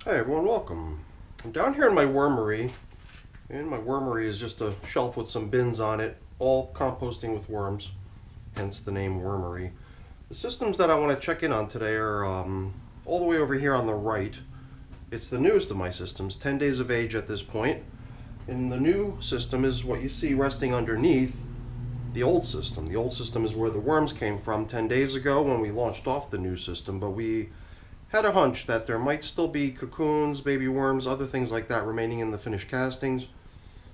Hi everyone, welcome. I'm down here in my wormery, and my wormery is just a shelf with some bins on it, all composting with worms, hence the name wormery. The systems that I want to check in on today are all the way over here on the right. It's the newest of my systems, 10 days of age at this point, and the new system is what you see resting underneath the old system. The old system is where the worms came from 10 days ago when we launched off the new system, but we had a hunch that there might still be cocoons, baby worms, other things like that remaining in the finished castings,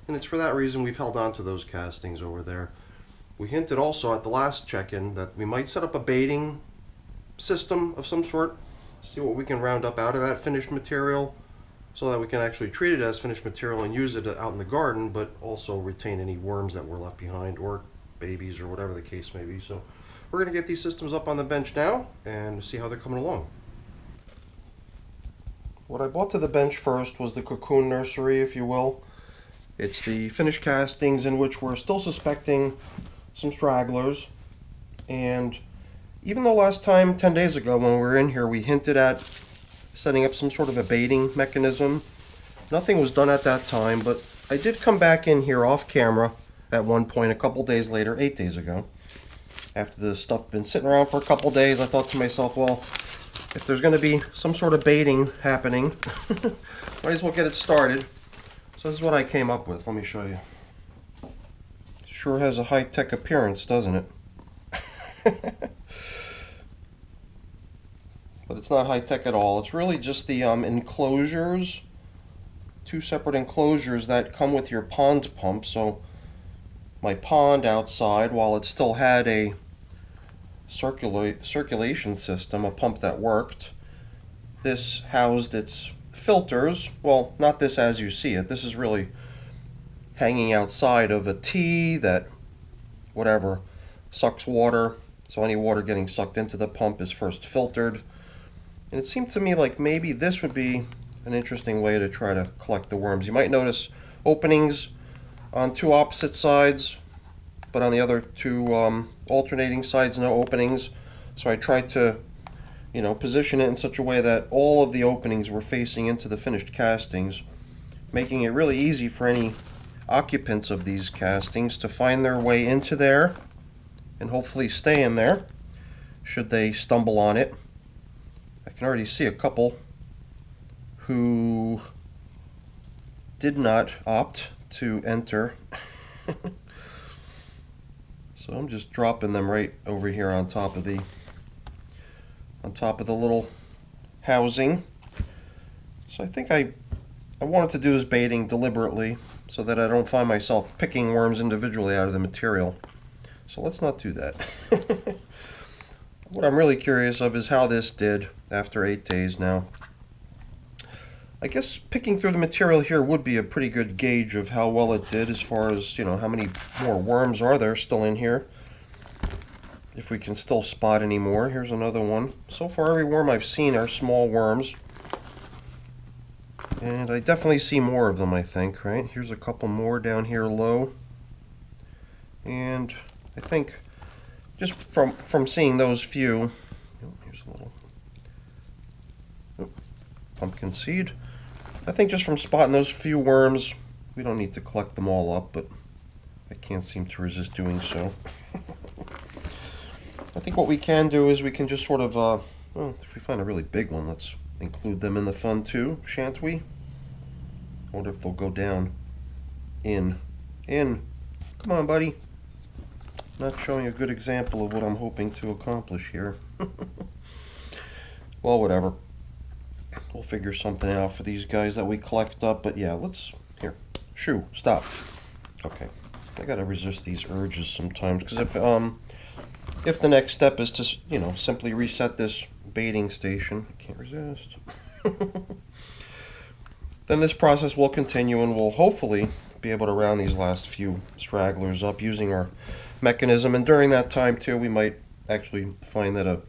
and it's for that reason we've held on to those castings over there. We hinted also at the last check-in that we might set up a baiting system of some sort, see what we can round up out of that finished material, so that we can actually treat it as finished material and use it out in the garden, but also retain any worms that were left behind, or babies, or whatever the case may be. So we're going to get these systems up on the bench now and see how they're coming along. What I bought to the bench first was the cocoon nursery, if you will. It's the finished castings in which we're still suspecting some stragglers. And even though last time, 10 days ago, when we were in here, we hinted at setting up some sort of a baiting mechanism, nothing was done at that time, but I did come back in here off camera at one point a couple days later, 8 days ago. After the stuff had been sitting around for a couple days, I thought to myself, well, if there's going to be some sort of baiting happening, might as well get it started. So this is what I came up with. Let me show you. Sure has a high-tech appearance, doesn't it? But it's not high-tech at all. It's really just the enclosures, two separate enclosures that come with your pond pump. So my pond outside, while it still had a circulation system, a pump that worked, this housed its filters. Well, not this as you see it. This is really hanging outside of a T that, whatever, sucks water. So any water getting sucked into the pump is first filtered. And it seemed to me like maybe this would be an interesting way to try to collect the worms. You might notice openings on two opposite sides, but on the other two alternating sides, no openings. So I tried to, position it in such a way that all of the openings were facing into the finished castings, making it really easy for any occupants of these castings to find their way into there and hopefully stay in there should they stumble on it. I can already see a couple who did not opt to enter. So I'm just dropping them right over here on top of the little housing. So I think I wanted to do this baiting deliberately so that I don't find myself picking worms individually out of the material. So let's not do that. What I'm really curious of is how this did after 8 days now. I guess picking through the material here would be a pretty good gauge of how well it did as far as, how many more worms are there still in here. If we can still spot any more. Here's another one. So far every worm I've seen are small worms. And I definitely see more of them, I think, right? Here's a couple more down here low. And I think just from seeing those few, here's a little pumpkin seed. I think just from spotting those few worms, we don't need to collect them all up, but I can't seem to resist doing so. I think what we can do is we can just sort of, well, if we find a really big one, let's include them in the fun too, shan't we? I wonder if they'll go down. In. Come on, buddy. Not showing a good example of what I'm hoping to accomplish here. Well, whatever. We'll figure something out for these guys that we collect up, but yeah, here, shoo, stop. Okay, I gotta resist these urges sometimes, because if the next step is to, simply reset this baiting station, I can't resist, then this process will continue, and we'll hopefully be able to round these last few stragglers up using our mechanism, and during that time too, we might actually find that a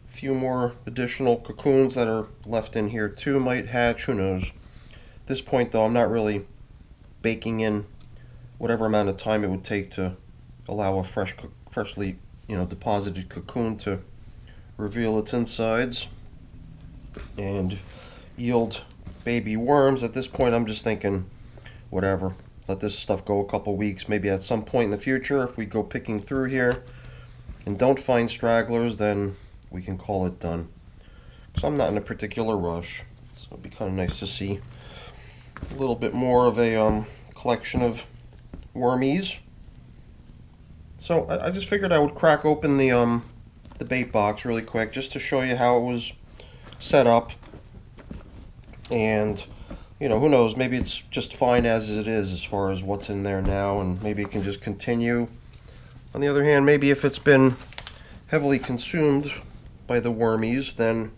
few more additional cocoons that are left in here too might hatch, who knows. At this point though, I'm not really baking in whatever amount of time it would take to allow a freshly deposited cocoon to reveal its insides. And yield baby worms. At this point, I'm just thinking, whatever. Let this stuff go a couple weeks. Maybe at some point in the future, if we go picking through here and don't find stragglers, then we can call it done. So I'm not in a particular rush. So it'd be kind of nice to see a little bit more of a collection of wormies. So I just figured I would crack open the bait box really quick just to show you how it was set up. And you know, who knows, maybe it's just fine as it is as far as what's in there now, and maybe it can just continue. On the other hand, maybe if it's been heavily consumed by the wormies, then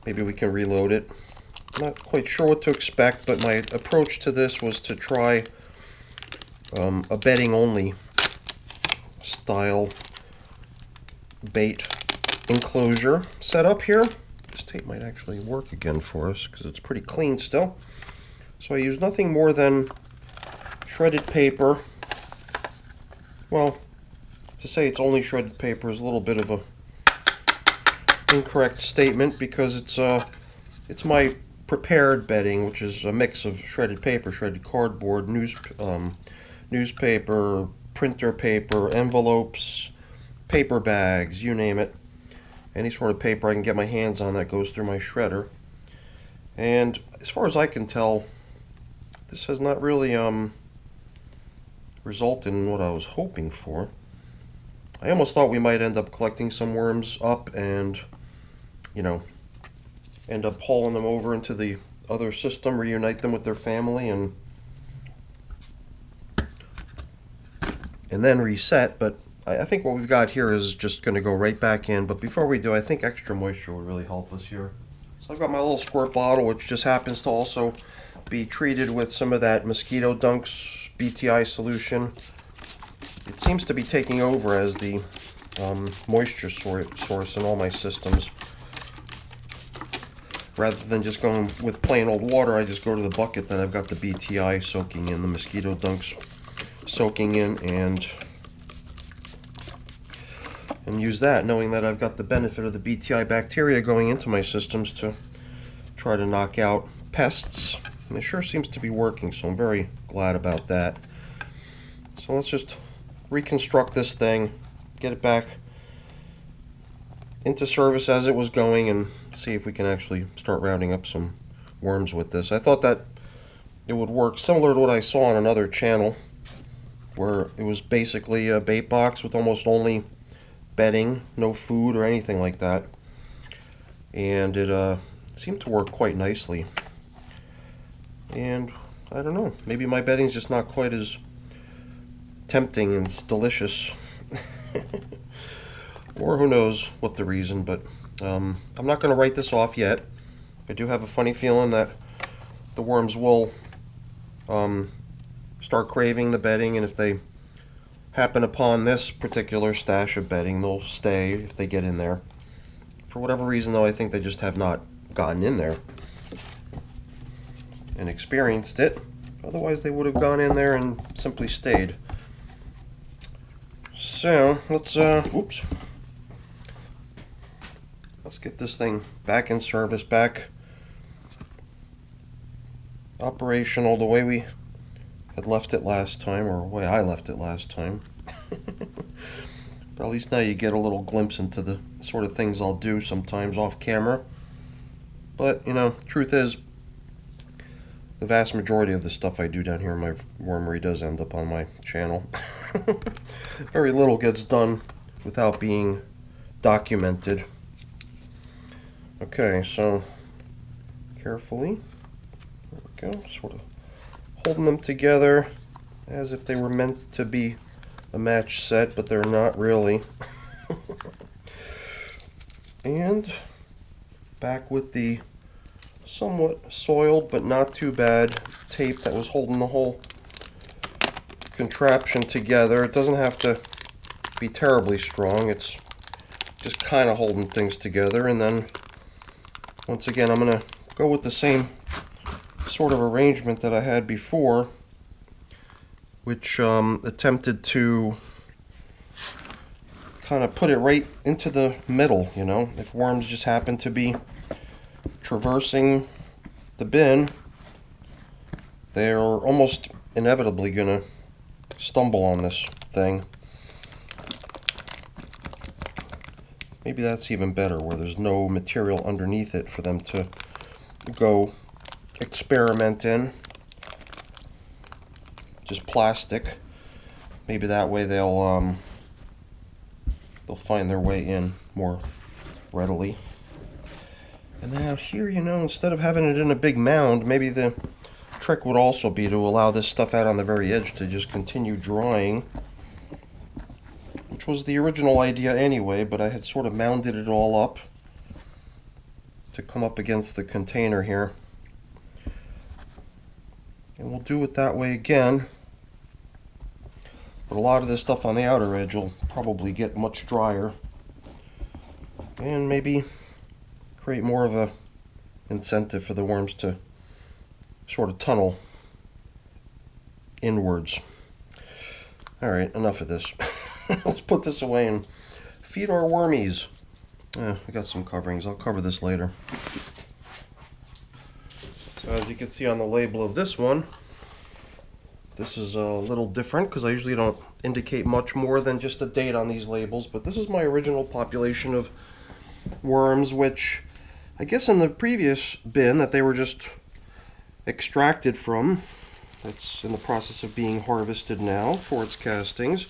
maybe we can reload it. I'm not quite sure what to expect, but my approach to this was to try a bedding only style bait enclosure setup here. This tape might actually work again for us because it's pretty clean still. So I use nothing more than shredded paper. Well, to say it's only shredded paper is a little bit of a incorrect statement, because it's my prepared bedding, which is a mix of shredded paper, shredded cardboard, newspaper, printer paper, envelopes, paper bags, you name it. Any sort of paper I can get my hands on that goes through my shredder. And as far as I can tell, this has not really resulted in what I was hoping for. I almost thought we might end up collecting some worms up and, you know, end up hauling them over into the other system, reunite them with their family, and then reset. But I think what we've got here is just going to go right back in. But before we do, I think extra moisture would really help us here. So I've got my little squirt bottle, which just happens to also be treated with some of that Mosquito Dunks BTI solution. It seems to be taking over as the moisture source in all my systems. Rather than just going with plain old water, I just go to the bucket, then I've got the BTI soaking in, the Mosquito Dunks soaking in, and use that, knowing that I've got the benefit of the BTI bacteria going into my systems to try to knock out pests. And it sure seems to be working, so I'm very glad about that. So let's just reconstruct this thing, get it back into service as it was going, and see if we can actually start rounding up some worms with this. I thought that it would work similar to what I saw on another channel, where it was basically a bait box with almost only bedding, no food or anything like that, and it seemed to work quite nicely. And I don't know, maybe my bedding's just not quite as tempting and delicious or who knows what the reason, but I'm not going to write this off yet. I do have a funny feeling that the worms will start craving the bedding, and if they happen upon this particular stash of bedding, they'll stay if they get in there. For whatever reason, though, I think they just have not gotten in there and experienced it. Otherwise, they would have gone in there and simply stayed. So let's get this thing back in service, back operational the way we had left it last time, or the way I left it last time. But at least now you get a little glimpse into the sort of things I'll do sometimes off camera. But, you know, truth is, the vast majority of the stuff I do down here in my wormery does end up on my channel. Very little gets done without being documented. Okay, so carefully, there we go, sort of holding them together as if they were meant to be a match set, but they're not really. And back with the somewhat soiled but not too bad tape that was holding the whole contraption together. It doesn't have to be terribly strong, it's just kind of holding things together. And then once again, I'm going to go with the same sort of arrangement that I had before, which attempted to kind of put it right into the middle, you know. If worms just happen to be traversing the bin, they're almost inevitably gonna stumble on this thing. Maybe that's even better, where there's no material underneath it for them to go experiment in. Just plastic. Maybe that way they'll find their way in more readily. And then out here, you know, instead of having it in a big mound, maybe the trick would also be to allow this stuff out on the very edge to just continue drying, which was the original idea anyway, but I had sort of mounded it all up to come up against the container here. And we'll do it that way again. But a lot of this stuff on the outer edge will probably get much drier. And maybe create more of a incentive for the worms to sort of tunnel inwards. Alright, enough of this. Let's put this away and feed our wormies. I got some coverings. I'll cover this later. So as you can see on the label of this one, this is a little different because I usually don't indicate much more than just a date on these labels, but this is my original population of worms, which I guess in the previous bin that they were just extracted from. It's in the process of being harvested now for its castings.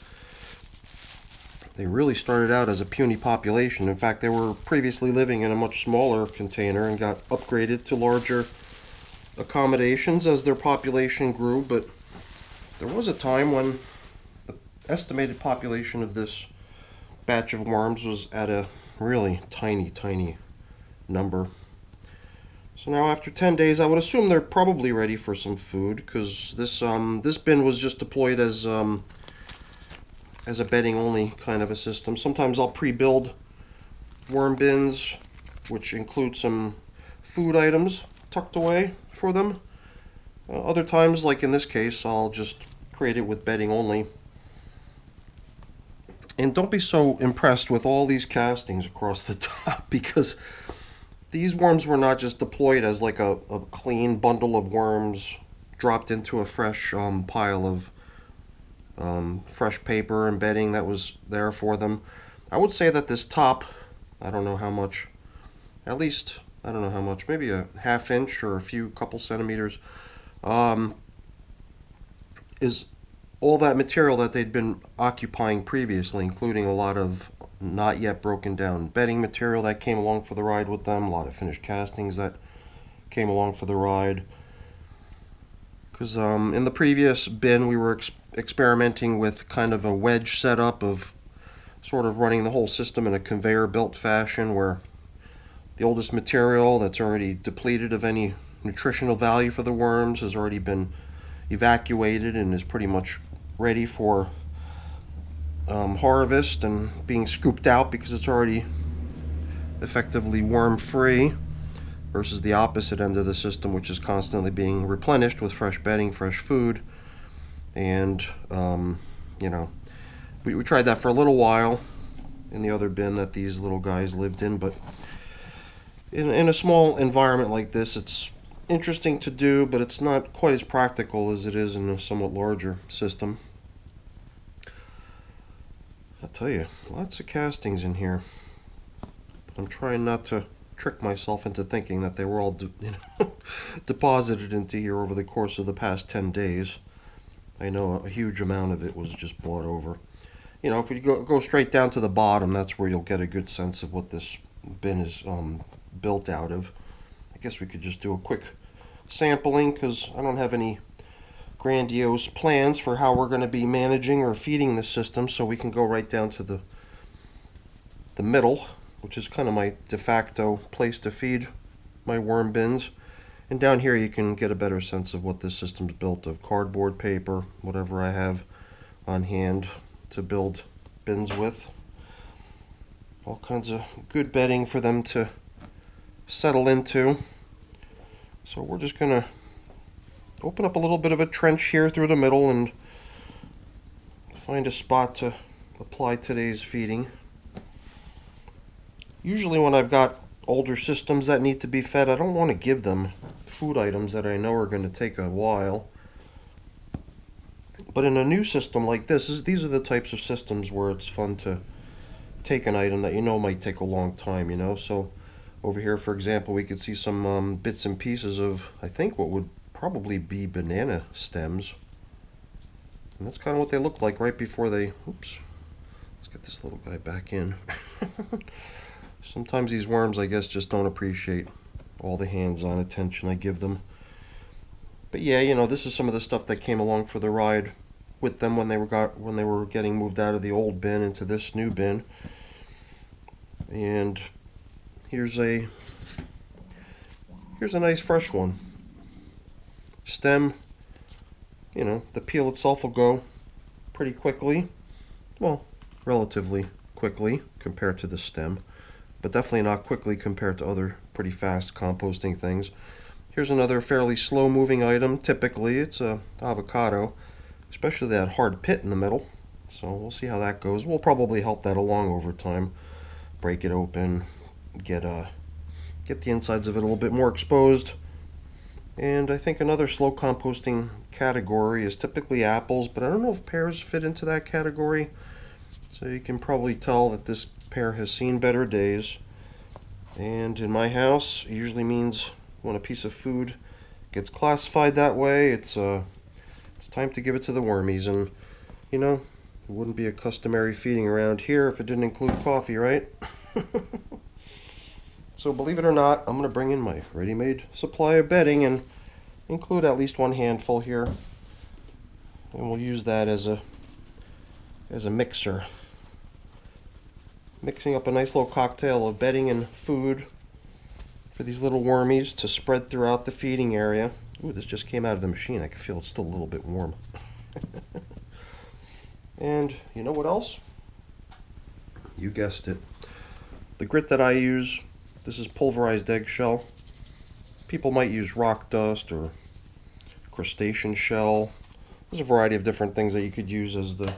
They really started out as a puny population. In fact, they were previously living in a much smaller container and got upgraded to larger accommodations as their population grew, but there was a time when the estimated population of this batch of worms was at a really tiny number. So now after 10 days, I would assume they're probably ready for some food, because this bin was just deployed as a bedding only kind of a system. Sometimes I'll pre-build worm bins, which include some food items tucked away for them. Other times, like in this case, I'll just create it with bedding only. And don't be so impressed with all these castings across the top, because these worms were not just deployed as like a clean bundle of worms dropped into a fresh pile of fresh paper and bedding that was there for them. I would say that this top, I don't know how much, at least, I don't know how much, maybe a ½ inch or a couple centimeters, is all that material that they'd been occupying previously, including a lot of not yet broken down bedding material that came along for the ride with them, a lot of finished castings that came along for the ride. Because in the previous bin we were experimenting with kind of a wedge setup of sort of running the whole system in a conveyor belt fashion, where the oldest material that's already depleted of any nutritional value for the worms has already been evacuated and is pretty much ready for harvest and being scooped out because it's already effectively worm free, versus the opposite end of the system, which is constantly being replenished with fresh bedding, fresh food. And you know, we tried that for a little while in the other bin that these little guys lived in, but in a small environment like this, it's interesting to do, but it's not quite as practical as it is in a somewhat larger system. I'll tell you, lots of castings in here. But I'm trying not to trick myself into thinking that they were all deposited into here over the course of the past 10 days. I know a huge amount of it was just brought over. You know, if we go straight down to the bottom, that's where you'll get a good sense of what this bin is built out of. I guess we could just do a quick sampling, because I don't have any grandiose plans for how we're going to be managing or feeding this system, so we can go right down to the middle, which is kind of my de facto place to feed my worm bins. And down here you can get a better sense of what this system's built of: cardboard, paper, whatever I have on hand to build bins with. All kinds of good bedding for them to settle into. So we're just going to open up a little bit of a trench here through the middle and find a spot to apply today's feeding. Usually when I've got older systems that need to be fed. I don't want to give them food items that I know are going to take a while. But in a new system like this, these are the types of systems where it's fun to take an item that you know might take a long time, you know. So over here, for example, we could see some bits and pieces of, I think, what would probably be banana stems. And that's kind of what they look like right before they, oops, let's get this little guy back in. Sometimes these worms, I guess, just don't appreciate all the hands-on attention I give them. But yeah, you know, this is some of the stuff that came along for the ride with them when they were getting moved out of the old bin into this new bin. And here's a nice fresh one. Stem, you know, the peel itself will go pretty quickly. Well, relatively quickly compared to the stem, but definitely not quickly compared to other pretty fast composting things. Here's another fairly slow moving item. Typically it's a avocado, especially that hard pit in the middle. So we'll see how that goes. We'll probably help that along over time. Break it open, get the insides of it a little bit more exposed. And I think another slow composting category is typically apples, but I don't know if pears fit into that category. So you can probably tell that this pear has seen better days. And in my house, it usually means when a piece of food gets classified that way, it's time to give it to the wormies. And you know, it wouldn't be a customary feeding around here if it didn't include coffee, right? So believe it or not, I'm going to bring in my ready-made supply of bedding and include at least one handful here, and we'll use that as a mixer, mixing up a nice little cocktail of bedding and food for these little wormies to spread throughout the feeding area. Ooh, this just came out of the machine. I can feel it's still a little bit warm. And you know what else? You guessed it. The grit that I use, this is pulverized eggshell. People might use rock dust or crustacean shell. There's a variety of different things that you could use as the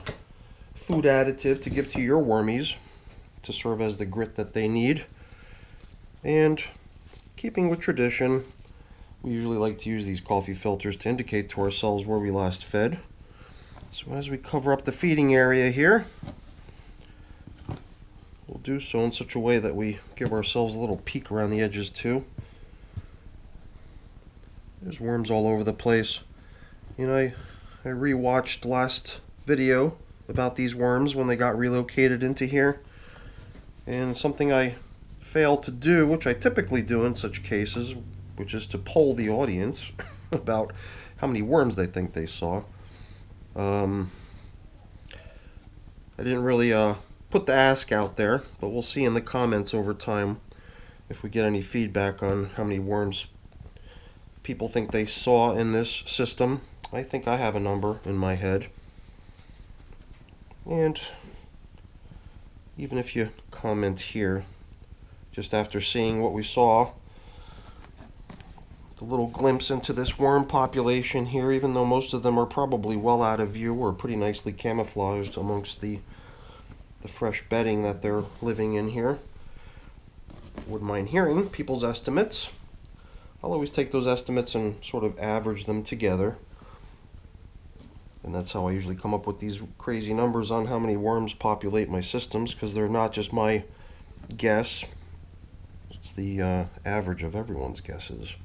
food additive to give to your wormies to serve as the grit that they need. And keeping with tradition, we usually like to use these coffee filters to indicate to ourselves where we last fed. So as we cover up the feeding area here, we'll do so in such a way that we give ourselves a little peek around the edges too. There's worms all over the place. You know, I rewatched last video about these worms when they got relocated into here. And something I failed to do, which I typically do in such cases, which is to poll the audience about how many worms they think they saw. I didn't really put the ask out there, but we'll see in the comments over time if we get any feedback on how many worms people think they saw in this system. I think I have a number in my head. And even if you comment here, just after seeing what we saw, the little glimpse into this worm population here, even though most of them are probably well out of view or pretty nicely camouflaged amongst the fresh bedding that they're living in here. Wouldn't mind hearing people's estimates. I'll always take those estimates and sort of average them together. And that's how I usually come up with these crazy numbers on how many worms populate my systems, because they're not just my guess. It's the average of everyone's guesses.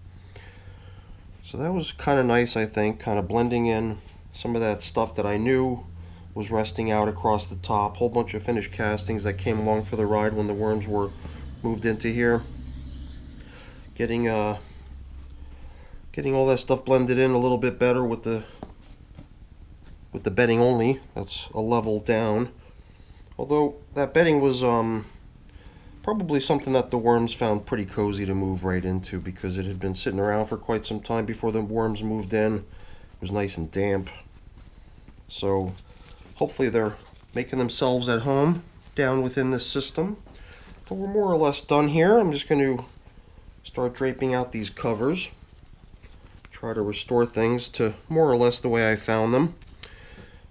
So that was kind of nice, I think, kind of blending in some of that stuff that I knew was resting out across the top. Whole bunch of finished castings that came along for the ride when the worms were moved into here. Getting all that stuff blended in a little bit better with the bedding only. That's a level down. Although that bedding was probably something that the worms found pretty cozy to move right into, because it had been sitting around for quite some time before the worms moved in. It was nice and damp. So hopefully they're making themselves at home down within this system. But we're more or less done here. I'm just going to start draping out these covers. Try to restore things to more or less the way I found them.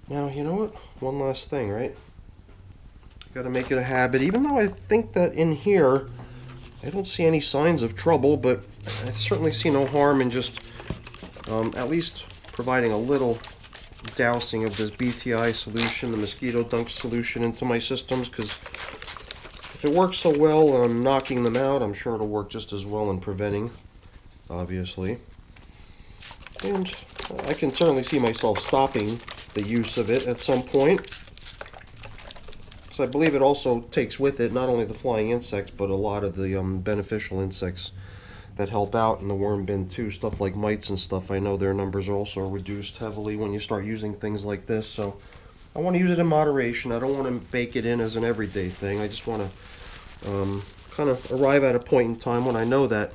Now, you know what? One last thing, right? Got to make it a habit, even though I think that in here I I don't see any signs of trouble, but I certainly see no harm in just at least providing a little dousing of this BTI solution, the mosquito dunk solution, into my systems, because if it works so well on knocking them out, I'm sure it'll work just as well in preventing, obviously. And I can certainly see myself stopping the use of it at some point, because I believe it also takes with it not only the flying insects, but a lot of the beneficial insects that help out in the worm bin too. Stuff like mites and stuff, I know their numbers are also reduced heavily when you start using things like this. So I want to use it in moderation. I don't want to bake it in as an everyday thing. I just want to kind of arrive at a point in time when I know that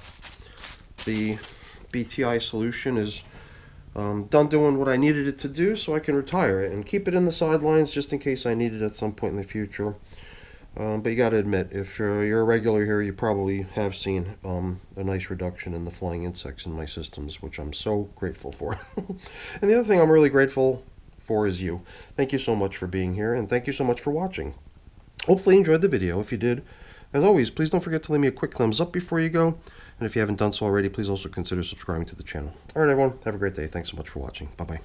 the BTI solution is done doing what I needed it to do, so I can retire it and keep it in the sidelines just in case I need it at some point in the future. But you got to admit, if you're a regular here, you probably have seen a nice reduction in the flying insects in my systems, which I'm so grateful for. And the other thing I'm really grateful for is you. Thank you so much for being here, and thank you so much for watching. Hopefully you enjoyed the video. If you did, as always, please don't forget to leave me a quick thumbs up before you go. And if you haven't done so already, please also consider subscribing to the channel. All right, everyone, have a great day. Thanks so much for watching. Bye-bye.